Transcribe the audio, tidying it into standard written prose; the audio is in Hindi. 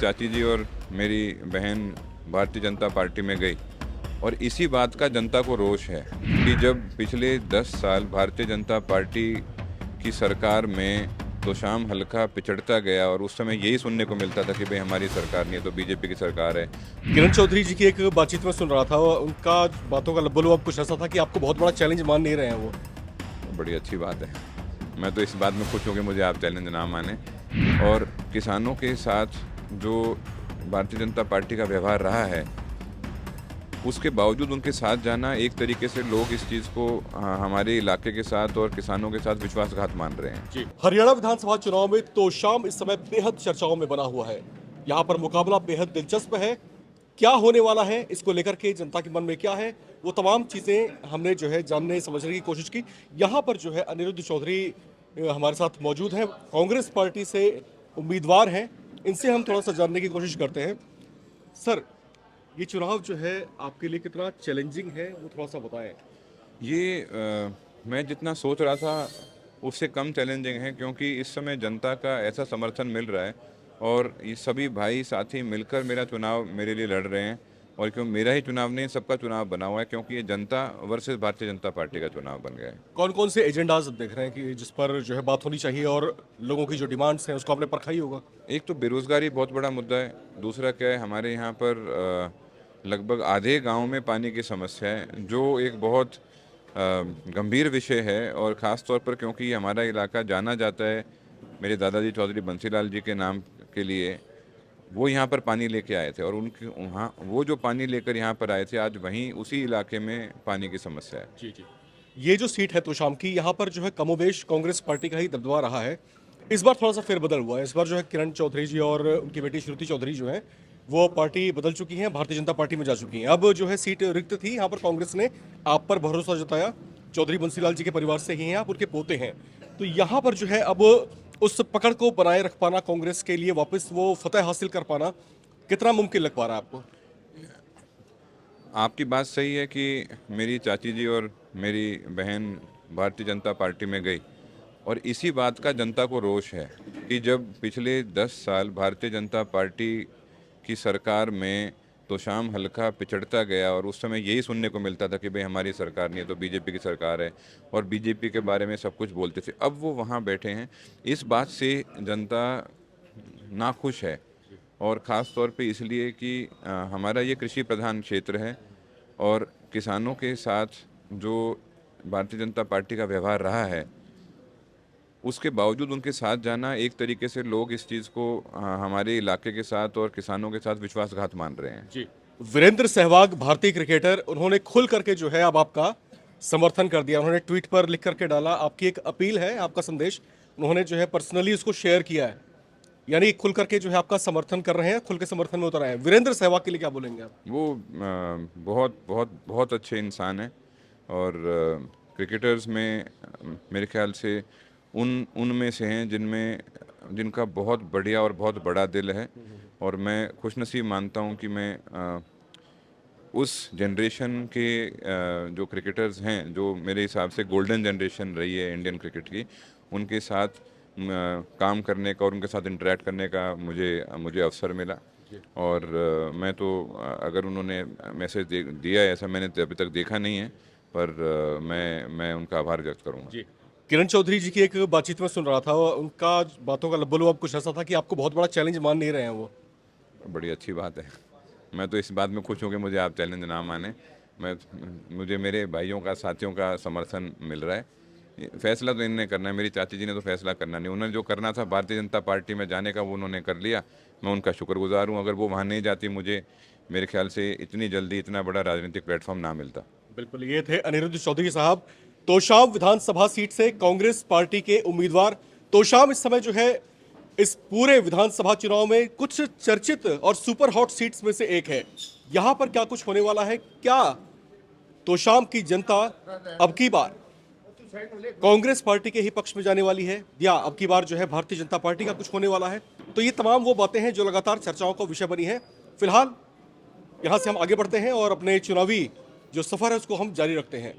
चाची जी और मेरी बहन भारतीय जनता पार्टी में गई और इसी बात का जनता को रोष है कि जब पिछले 10 साल भारतीय जनता पार्टी की सरकार में तोशाम हल्का पिछड़ता गया और उस समय यही सुनने को मिलता था कि भाई हमारी सरकार नहीं है तो बीजेपी की सरकार है। किरण चौधरी जी की एक बातचीत में सुन रहा था, उनका बातों का लब्बो-लुआब कुछ ऐसा था कि आपको बहुत बड़ा चैलेंज मान नहीं रहे हैं वो। बड़ी अच्छी बात है। मैं तो इस बात में खुश हूँ कि मुझे आप चैलेंज ना माने। और किसानों के साथ जो भारतीय जनता पार्टी का व्यवहार रहा है उसके बावजूद उनके साथ जाना, एक तरीके से लोग इस चीज़ को हमारे इलाके के साथ और किसानों के साथ विश्वासघात मान रहे हैं। जी, हरियाणा विधानसभा चुनाव में तोशाम इस समय बेहद चर्चाओं में बना हुआ है। यहाँ पर मुकाबला बेहद दिलचस्प है। क्या होने वाला है, इसको लेकर के जनता के मन में क्या है, वो तमाम चीजें हमने जो है जानने समझने की कोशिश की। यहाँ पर जो है अनिरुद्ध चौधरी हमारे साथ मौजूद हैं, कांग्रेस पार्टी से उम्मीदवार हैं। इनसे हम थोड़ा सा जानने की कोशिश करते हैं। सर, ये चुनाव जो है आपके लिए कितना चैलेंजिंग है, वो थोड़ा सा बताएं। ये मैं जितना सोच रहा था उससे कम चैलेंजिंग है, क्योंकि इस समय जनता का ऐसा समर्थन मिल रहा है और ये सभी भाई साथी मिलकर मेरा चुनाव मेरे लिए लड़ रहे हैं। और क्यों मेरा ही चुनाव नहीं, सबका चुनाव बना हुआ है, क्योंकि ये जनता वर्सेस भारतीय जनता पार्टी का चुनाव बन गया है। कौन कौन से एजेंडाज आप देख रहे हैं कि जिस पर जो है बात होनी चाहिए और लोगों की जो डिमांड्स हैं उसको आपने परखा ही होगा? एक तो बेरोजगारी बहुत बड़ा मुद्दा है। दूसरा क्या है, हमारे यहाँ पर लगभग आधे गांव में पानी की समस्या है, जो एक बहुत गंभीर विषय है। और ख़ास तौर पर क्योंकि ये हमारा इलाका जाना जाता है मेरे दादाजी चौधरी बंसीलाल जी के नाम के लिए, वो यहाँ पर पानी लेके आए थे और उनके वहाँ वो जो पानी लेकर यहाँ पर आए थे, आज वहीं उसी इलाके में पानी की समस्या है। जी जी। ये जो सीट है तोशाम की, यहाँ पर जो है कमोबेश कांग्रेस पार्टी का ही दबदबा रहा है। इस बार थोड़ा सा फेरबदल हुआ है। इस बार जो है किरण चौधरी जी और उनकी बेटी श्रुति चौधरी जो है वो पार्टी बदल चुकी हैं, भारतीय जनता पार्टी में जा चुकी हैं। अब जो है सीट रिक्त थी, यहाँ पर कांग्रेस ने आप पर भरोसा जताया। चौधरी बंसीलाल जी के परिवार से ही हैं आप, उनके पोते हैं। तो यहाँ पर जो है अब उस पकड़ को बनाए रख पाना, कांग्रेस के लिए वापस वो फतह हासिल कर पाना कितना मुमकिन लग पा रहा है आपको? आपकी बात सही है कि मेरी चाची जी और मेरी बहन भारतीय जनता पार्टी में गई और इसी बात का जनता को रोष है कि जब पिछले 10 साल भारतीय जनता पार्टी की सरकार में तोशाम हल्का पिछड़ता गया और उस समय यही सुनने को मिलता था कि भाई हमारी सरकार नहीं है तो बीजेपी की सरकार है, और बीजेपी के बारे में सब कुछ बोलते थे। अब वो वहाँ बैठे हैं, इस बात से जनता नाखुश है। और ख़ास तौर पे इसलिए कि हमारा ये कृषि प्रधान क्षेत्र है और किसानों के साथ जो भारतीय जनता पार्टी का व्यवहार रहा है उसके बावजूद उनके साथ जाना, एक तरीके से लोग इस चीज़ को हमारे इलाके के साथ और किसानों के साथ विश्वासघात मान रहे हैं। जी। वीरेंद्र सहवाग भारतीय क्रिकेटर, उन्होंने खुल करके जो है अब आपका समर्थन कर दिया। उन्होंने ट्वीट पर लिख करके डाला, आपकी एक अपील है, आपका संदेश उन्होंने जो है पर्सनली उसको शेयर किया है। यानी खुल करके जो है आपका समर्थन कर रहे हैं, खुल के समर्थन में उतर आए हैं। वीरेंद्र सहवाग के लिए क्या बोलेंगे आप? वो बहुत बहुत बहुत अच्छे इंसान हैं और क्रिकेटर्स में मेरे ख्याल से उनमें से हैं जिनका बहुत बढ़िया और बहुत बड़ा दिल है। और मैं खुशनसीब मानता हूँ कि मैं उस जनरेशन के जो क्रिकेटर्स हैं, जो मेरे हिसाब से गोल्डन जनरेशन रही है इंडियन क्रिकेट की, उनके साथ काम करने का और उनके साथ इंटरेक्ट करने का मुझे अवसर मिला। और मैं तो अगर उन्होंने मैसेज दिया है, ऐसा मैंने अभी तक देखा नहीं है, पर मैं उनका आभार व्यक्त करूँगा। जी। किरण चौधरी जी की एक बातचीत में सुन रहा था, उनका बातों का लब्बो-लुआब कुछ ऐसा था कि आपको बहुत बड़ा चैलेंज मान नहीं रहे हैं वो। बड़ी अच्छी बात है। मैं तो इस बात में खुश हूँ कि मुझे आप चैलेंज ना माने। मुझे मेरे भाइयों का, साथियों का समर्थन मिल रहा है। फैसला तो इन्होंने करना है, मेरी चाची जी ने तो फैसला करना नहीं। उन्होंने जो करना था भारतीय जनता पार्टी में जाने का, वो उन्होंने कर लिया। मैं उनका शुक्रगुजार हूँ। अगर वो वहाँ नहीं जाती, मुझे मेरे ख्याल से इतनी जल्दी इतना बड़ा राजनीतिक प्लेटफॉर्म ना मिलता। बिल्कुल, ये थे अनिरुद्ध चौधरी साहब, तोशाम विधानसभा सीट से कांग्रेस पार्टी के उम्मीदवार। तोशाम इस समय जो है इस पूरे विधानसभा चुनाव में कुछ चर्चित और सुपर हॉट सीट्स में से एक है। यहां पर क्या कुछ होने वाला है? क्या तोशाम की जनता अब की बार कांग्रेस पार्टी के ही पक्ष में जाने वाली है, या अब की बार जो है भारतीय जनता पार्टी का कुछ होने वाला है? तो ये तमाम वो बातें हैं जो लगातार चर्चाओं का विषय बनी है। फिलहाल यहां से हम आगे बढ़ते हैं और अपने चुनावी जो सफर है उसको हम जारी रखते हैं।